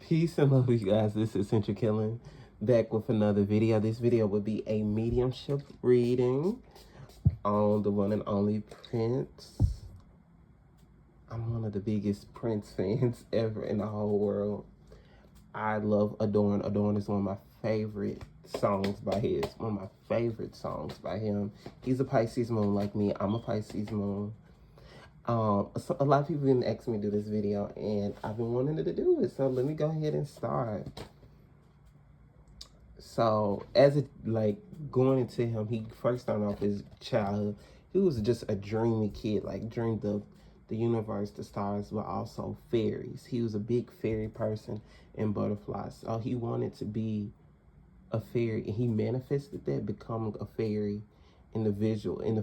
Peace and love, you guys. This is Central Killing, back with another video. This video would be a mediumship reading on the one and only Prince. I'm one of the biggest Prince fans ever in the whole world. I love Adorn. Adorn is one of my favorite songs by his. One of my favorite songs by him. He's a Pisces moon like me. I'm a Pisces moon. So a lot of people have been asking me to do this video, and I've been wanting to do it. So let me go ahead and start. So as it like going into him, he first started off his childhood. He was just a dreamy kid, like dreamed of the universe, the stars, but also fairies. He was a big fairy person and butterflies. So he wanted to be a fairy, and he manifested that, becoming a fairy in the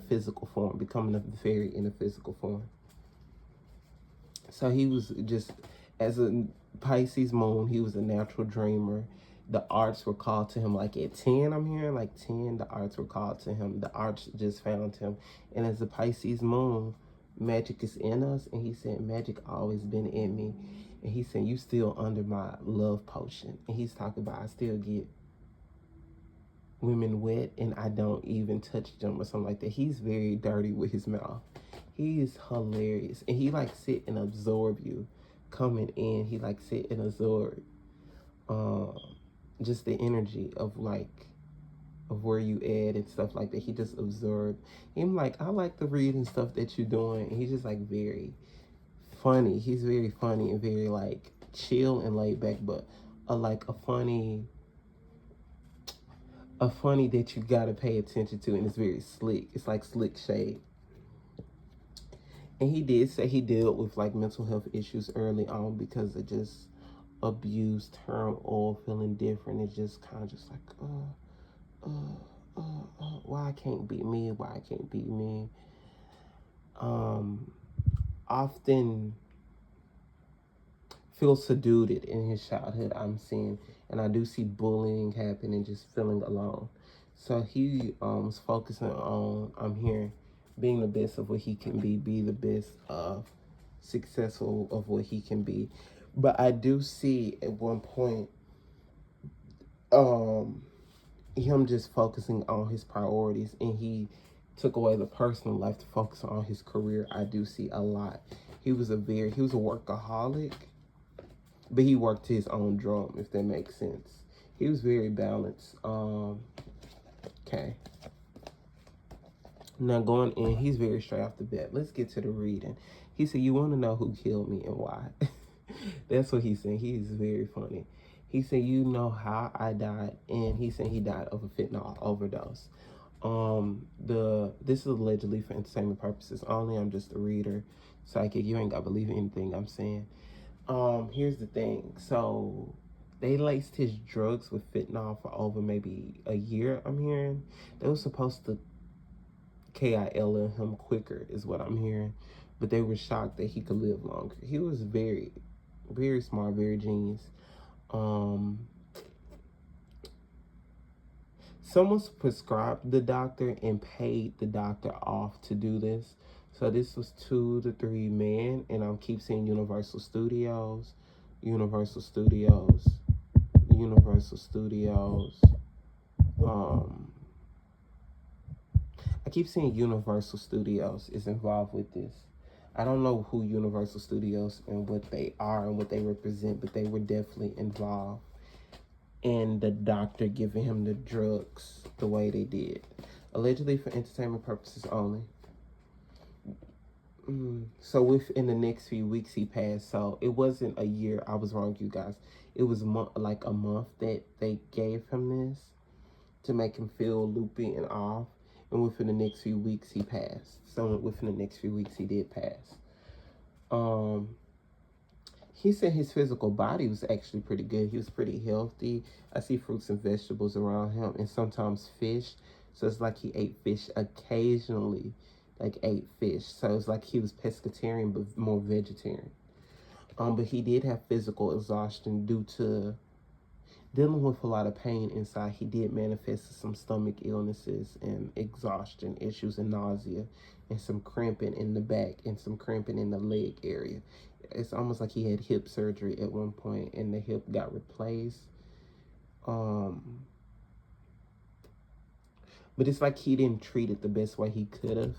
physical form, becoming a fairy in the physical form. So he was just, as a Pisces moon, he was a natural dreamer. The arts were called to him like at 10, I'm hearing, like 10, the arts were called to him. The arts just found him. And as a Pisces moon, magic is in us. And he said, magic always been in me. And he said, you still under my love potion. And he's talking about, I still get women wet and I don't even touch them or something like that. He's very dirty with his mouth. He is hilarious. And he like sit and absorb you coming in. He like sit and absorb just the energy of like of where you at and stuff like that. He just absorbed him. Like, I like to read and stuff that you're doing. And he's just like very funny. He's very funny and very like chill and laid back, but like a funny that you gotta pay attention to, and it's very slick. It's like slick shade. And he did say he dealt with like mental health issues early on because of just abuse, turmoil, feeling different. It's just kind of just like, why I can't be me? Why I can't be me? Often feel subdued in his childhood, I'm seeing. And I do see bullying happening, just feeling alone. So he was focusing on, I'm hearing, being the best of what he can be the best of successful of what he can be. But I do see at one point him just focusing on his priorities, and he took away the personal life to focus on his career. I do see a lot. He was a workaholic, but he worked to his own drum, if that makes sense. He was very balanced. Okay. Now going in, he's very straight off the bat. Let's get to the reading. He said, you want to know who killed me and why? That's what he's saying. He's very funny. He said, you know how I died, and he said he died of a fentanyl overdose. This is allegedly for entertainment purposes only. I'm just a reader. Psychic, you ain't got to believe anything I'm saying. Here's the thing. So they laced his drugs with fentanyl for over maybe a year, I'm hearing. They were supposed to KIL him quicker, is what I'm hearing. But they were shocked that he could live longer. He was very, very smart, very genius. Someone's prescribed the doctor and paid the doctor off to do this. So this was 2 to 3 men, and I keep seeing Universal Studios, Universal Studios, Universal Studios. I keep seeing Universal Studios is involved with this. I don't know who Universal Studios and what they are and what they represent, but they were definitely involved in the doctor giving him the drugs the way they did. Allegedly for entertainment purposes only. So within the next few weeks he passed. So it wasn't a year. I was wrong, you guys. It was like a month that they gave him this to make him feel loopy and off. And within the next few weeks he passed. So within the next few weeks he did pass. He said his physical body was actually pretty good. He was pretty healthy. I see fruits and vegetables around him, and sometimes fish. So it's like he ate fish occasionally, like ate fish. So it's like he was pescatarian, but more vegetarian. But he did have physical exhaustion due to dealing with a lot of pain inside. He did manifest some stomach illnesses and exhaustion issues and nausea and some cramping in the back and some cramping in the leg area. it's almost like he had hip surgery at one point and the hip got replaced. But it's like he didn't treat it the best way he could have.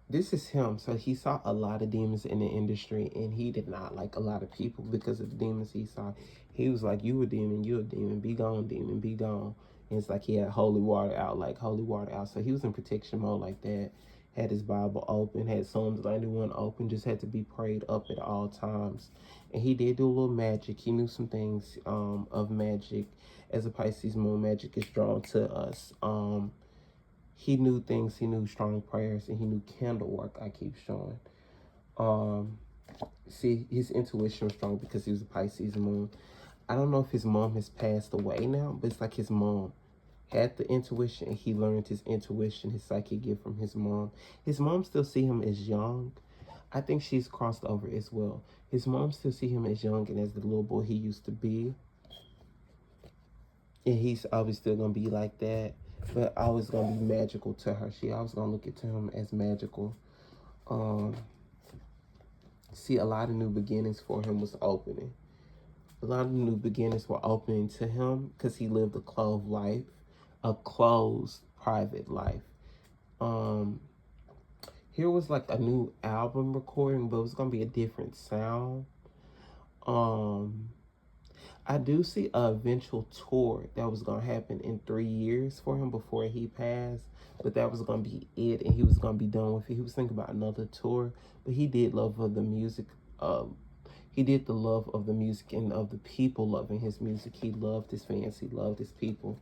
This is him. So he saw a lot of demons in the industry, and he did not like a lot of people because of the demons he saw. He was like, you a demon, you a demon, be gone, demon, be gone. And it's like he had holy water out, like holy water out. So he was in protection mode like that. Had his Bible open, had Psalms 91 open, just had to be prayed up at all times. And he did do a little magic. He knew some things of magic. As a Pisces moon, magic is drawn to us. He knew things. He knew strong prayers, and he knew candle work. I keep showing. See, his intuition was strong because he was a Pisces moon. I don't know if his mom has passed away now, but it's like his mom had the intuition, and he learned his intuition, his psychic gift from his mom. His mom still see him as young. I think she's crossed over as well. His mom still see him as young and as the little boy he used to be. And he's always still going to be like that, but always going to be magical to her. She always going to look at him as magical. See, a lot of new beginnings for him was opening. A lot of new beginnings were opening to him because he lived a closed life, a closed private life. Here was like a new album recording, but it was going to be a different sound. I do see a eventual tour that was going to happen in 3 years for him before he passed, but that was going to be it, and he was going to be done with it. He was thinking about another tour, but he did love of the music. He did the love of the music and of the people loving his music. He loved his fans. He loved his people.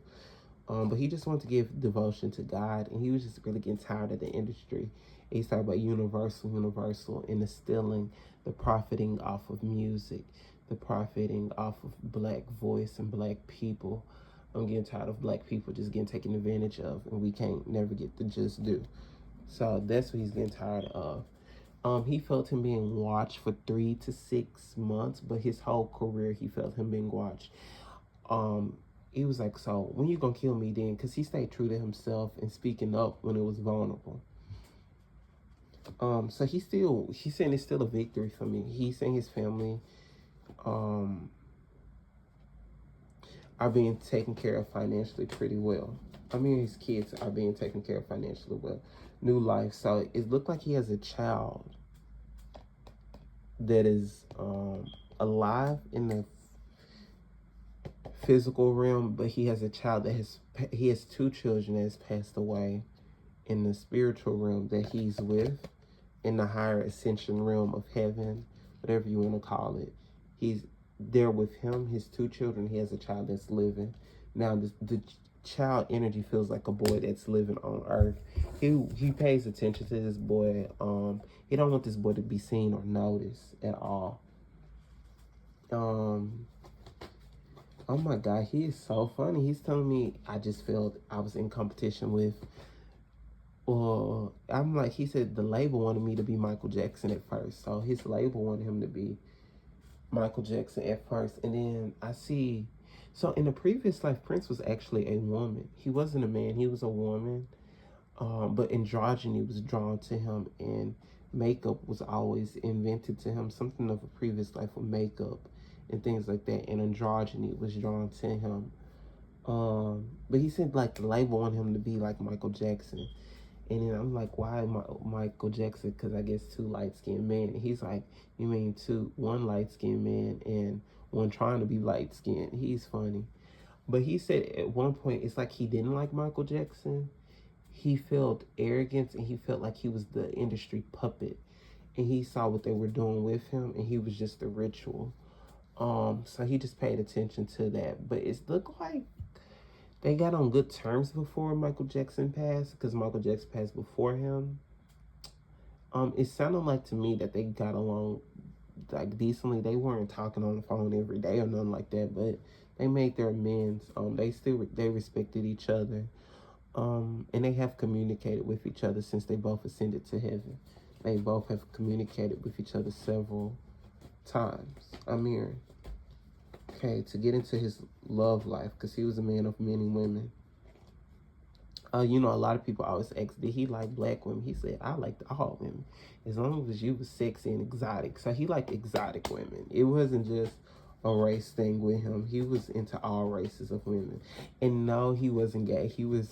But he just wanted to give devotion to God, and he was just really getting tired of the industry. And he's talking about universal, and instilling the profiting off of music, the profiting off of black voice and black people. I'm getting tired of black people just getting taken advantage of, and we can't never get the just due. So that's what he's getting tired of. He felt him being watched for 3 to 6 months, but his whole career, he felt him being watched. He was like, so when you gonna kill me then? Because he stayed true to himself and speaking up when it was vulnerable. So he's saying it's still a victory for me. He's saying his family are being taken care of financially pretty well. I mean, his kids are being taken care of financially well. New life. So it looked like he has a child that is alive in the physical realm, but he has a child that he has 2 children that has passed away in the spiritual realm that he's with, in the higher ascension realm of heaven, whatever you want to call it. He's there with him, his 2 children. He has a child that's living. Now, the child energy feels like a boy that's living on earth. He pays attention to this boy. He don't want this boy to be seen or noticed at all. Oh my God, he is so funny. He's telling me I just felt I was in competition with. Well, I'm like, he said the label wanted me to be Michael Jackson at first. So his label wanted him to be Michael Jackson at first. And then I see, so in the previous life, Prince was actually a woman. He wasn't a man, he was a woman. But androgyny was drawn to him, and makeup was always invented to him. Something of a previous life with makeup and things like that. And androgyny was drawn to him. But he said like the label wanted him to be like Michael Jackson. And then I'm like, why Michael Jackson? Because I guess 2 light-skinned men. And he's like, you mean one light-skinned man and one trying to be light-skinned? He's funny. But he said at one point, it's like he didn't like Michael Jackson. He felt arrogance, and he felt like he was the industry puppet. And he saw what they were doing with him, and he was just a ritual. So he just paid attention to that. But it looked like they got on good terms before Michael Jackson passed, because Michael Jackson passed before him. It sounded like to me that they got along like decently. They weren't talking on the phone every day or nothing like that, but they made their amends. They respected each other. And they have communicated with each other since they both ascended to heaven. They both have communicated with each other several times. Amir. Okay, to get into his love life, because he was a man of many women. You know, a lot of people always ask, did he like black women? He said, I liked all women, as long as you was sexy and exotic. So he liked exotic women. It wasn't just a race thing with him. He was into all races of women. And no, he wasn't gay. He was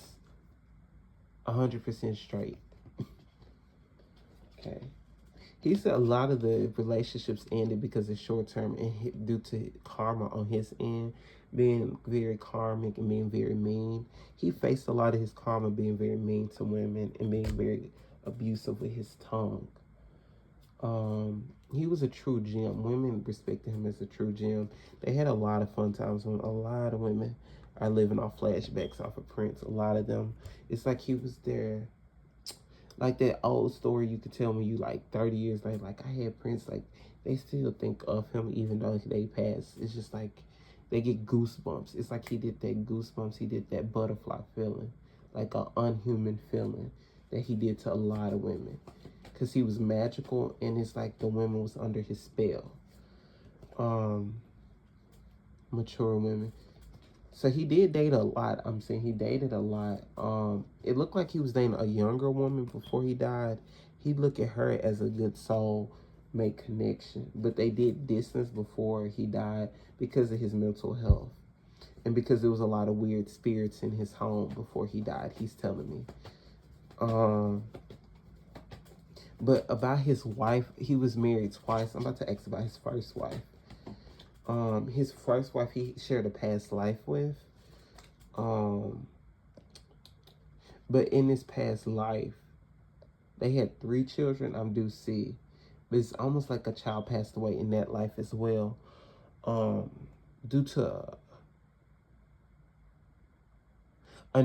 100% straight. Okay. He said a lot of the relationships ended because of short term and due to karma on his end, being very karmic and being very mean. He faced a lot of his karma being very mean to women and being very abusive with his tongue. He was a true gem. Women respected him as a true gem. They had a lot of fun times when a lot of women are living off flashbacks off of Prince. A lot of them. It's like he was there. Like that old story you could tell me you like 30 years later, like I had Prince, like they still think of him even though they passed. It's just like they get goosebumps. It's like he did that goosebumps, he did that butterfly feeling, like an unhuman feeling that he did to a lot of women. Because he was magical and it's like the women was under his spell. Mature women. So he did date a lot. I'm saying he dated a lot. It looked like he was dating a younger woman before he died. He looked at her as a good soul, make connection. But they did distance before he died because of his mental health. And because there was a lot of weird spirits in his home before he died, he's telling me. But about his wife, he was married twice. I'm about to ask about his first wife. His first wife he shared a past life with. But in this past life, they had 3 children, I do see. But it's almost like a child passed away in that life as well. Due to a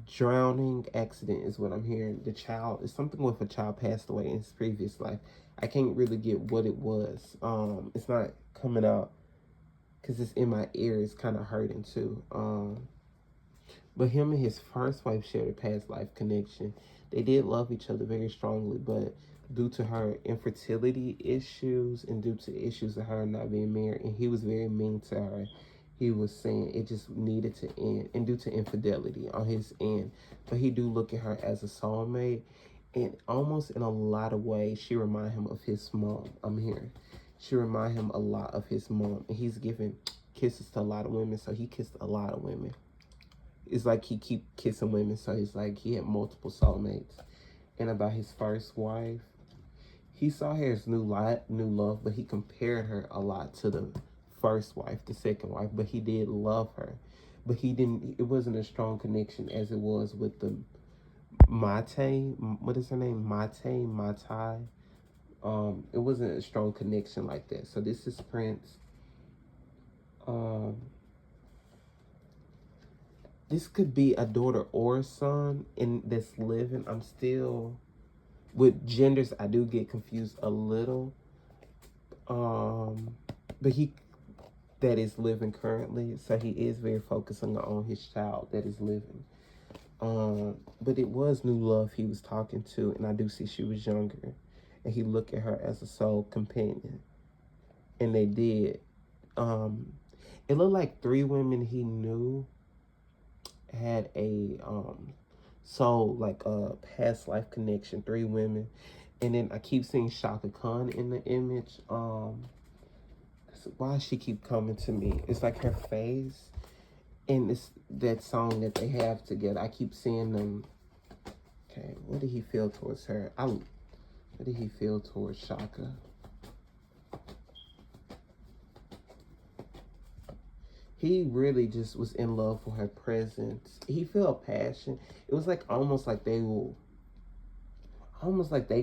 drowning accident is what I'm hearing. The child is something with a child passed away in his previous life. I can't really get what it was. It's not coming out because it's in my ear. It's kind of hurting too. But him and his first wife shared a past life connection. They did love each other very strongly, but due to her infertility issues and due to issues of her not being married, and he was very mean to her, he was saying it just needed to end, and due to infidelity on his end. But he do look at her as a soulmate, and almost in a lot of ways, she remind him of his mom. I'm hearing. She remind him a lot of his mom, and he's giving kisses to a lot of women, so he kissed a lot of women. It's like he keep kissing women, so it's like he had multiple soulmates. And about his first wife, he saw her as new love, but he compared her a lot to the first wife, the second wife, but he did love her. But it wasn't a strong connection as it was with the Mate, what is her name? Matai. It wasn't a strong connection like that. So this is Prince. This could be a daughter or a son that's living. I'm still with genders. I do get confused a little. But that is living currently, so he is very focusing on his child that is living. But it was new love he was talking to, and I do see she was younger, and he looked at her as a soul companion, and they did. It looked like 3 women he knew had a soul, like a past life connection. 3 women, and then I keep seeing Shaka Khan in the image. Why she keep coming to me? It's like her face, and it's that song that they have together. I keep seeing them. Okay, what did he feel towards her? What did he feel towards Shaka? He really just was in love with her presence. He felt passion. It was like almost like they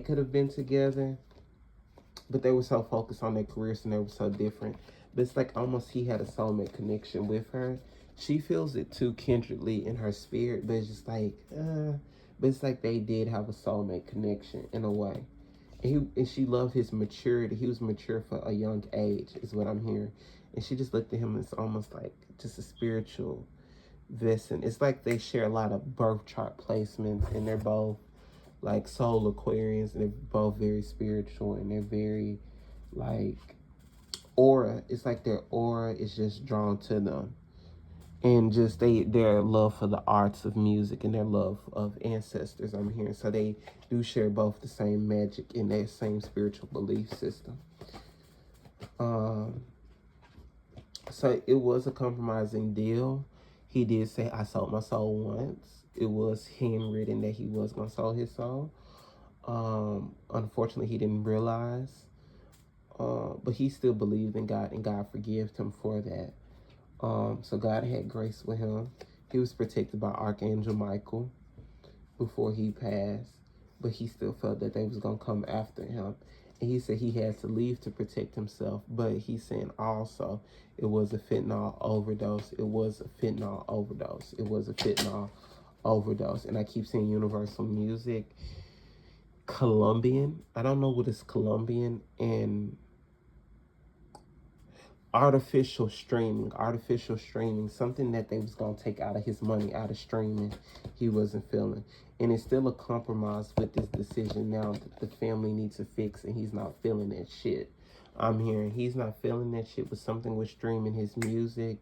could have been together, but they were so focused on their careers and they were so different. But it's like almost he had a soulmate connection with her. She feels it too kindredly in her spirit, but it's just like, but it's like they did have a soulmate connection in a way. And she loved his maturity. He was mature for a young age, is what I'm hearing. And she just looked at him as almost like just a spiritual vessel. It's like they share a lot of birth chart placements, and they're both like soul Aquarians, and they're both very spiritual, and they're very like aura. It's like their aura is just drawn to them. and just their love for the arts of music and their love of ancestors, I'm hearing. So they do share both the same magic and that same spiritual belief system. Um, so it was a compromising deal. He did say, I sold my soul once. It was handwritten that he was going to sell his soul. Unfortunately, he didn't realize. But he still believed in God, and God forgave him for that. So God had grace with him. He was protected by Archangel Michael before he passed, but he still felt that they was going to come after him. And he said he had to leave to protect himself, but he's saying also it was a fentanyl overdose. It was a fentanyl overdose. It was a fentanyl overdose. And I keep saying universal music. Colombian. I don't know what is Colombian, and artificial streaming, something that they was going to take out of his money, out of streaming, he wasn't feeling. And it's still a compromise with this decision now that the family needs to fix, and he's not feeling that shit. I'm hearing he's not feeling that shit with something with streaming his music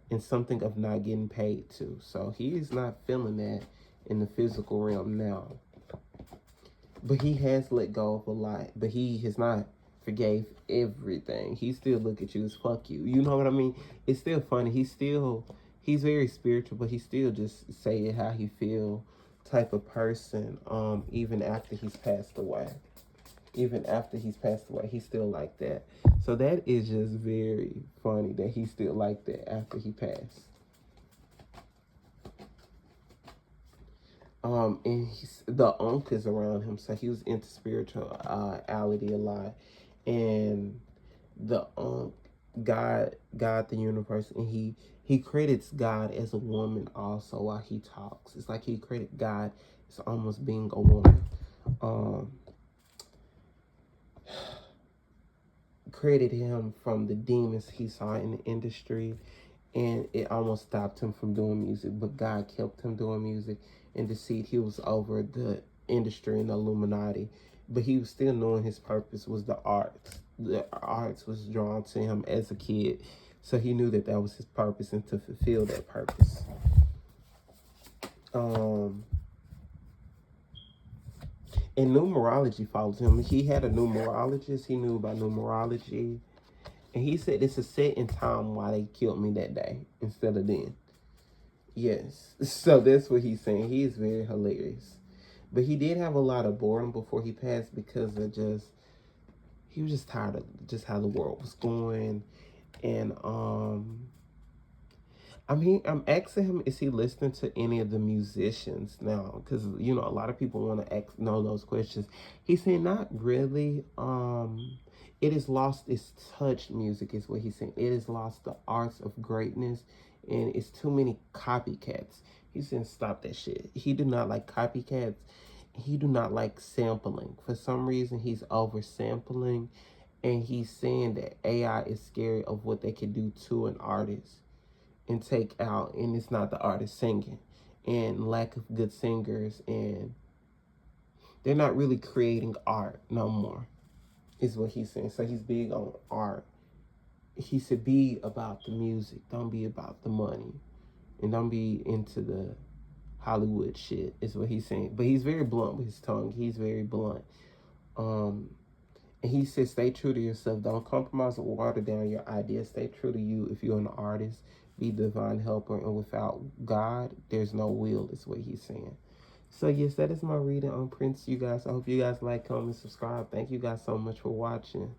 and something of not getting paid to. So he is not feeling that in the physical realm now. But he has let go of a lot, but he has not forgave everything. He still look at you as fuck you. You know what I mean? It's still funny. He's very spiritual, but he still just say it how he feel type of person. Even after he's passed away. Even after he's passed away, he's still like that. So that is just very funny that he's still like that after he passed. And the Ankh is around him, so he was into spirituality a lot. And the God, the universe, and he credits God as a woman also while he talks. It's like he credit God as almost being a woman. Credit him from the demons he saw in the industry, and it almost stopped him from doing music, but God kept him doing music. And to see he was over the industry and the Illuminati, but he was still knowing his purpose was the arts. The arts was drawn to him as a kid, so he knew that was his purpose, and to fulfill that purpose. And numerology follows him. He had a numerologist. He knew about numerology, and he said it's a set in time why they killed me that day instead of then. Yes, so that's what he's saying. He is very hilarious. But he did have a lot of boredom before he passed because of he was just tired of just how the world was going. And I'm asking him, is he listening to any of the musicians now? Because, you know, a lot of people want to know those questions. He's saying not really. It has lost its touch, music is what he's saying. It has lost the arts of greatness, and it's too many copycats. He's saying stop that shit. He do not like copycats. He do not like sampling. For some reason, he's over sampling, and he's saying that AI is scary of what they can do to an artist and take out, and it's not the artist singing, and lack of good singers, and they're not really creating art no more, is what he's saying. So he's big on art. He should be about the music, don't be about the money, and don't be into the Hollywood shit, is what he's saying. But he's very blunt with his tongue. He's very blunt. And he says, stay true to yourself. Don't compromise or water down your ideas. Stay true to you if you're an artist. Be divine helper. And without God, there's no will, is what he's saying. So, yes, that is my reading on Prince, you guys. I hope you guys like, comment, subscribe. Thank you guys so much for watching.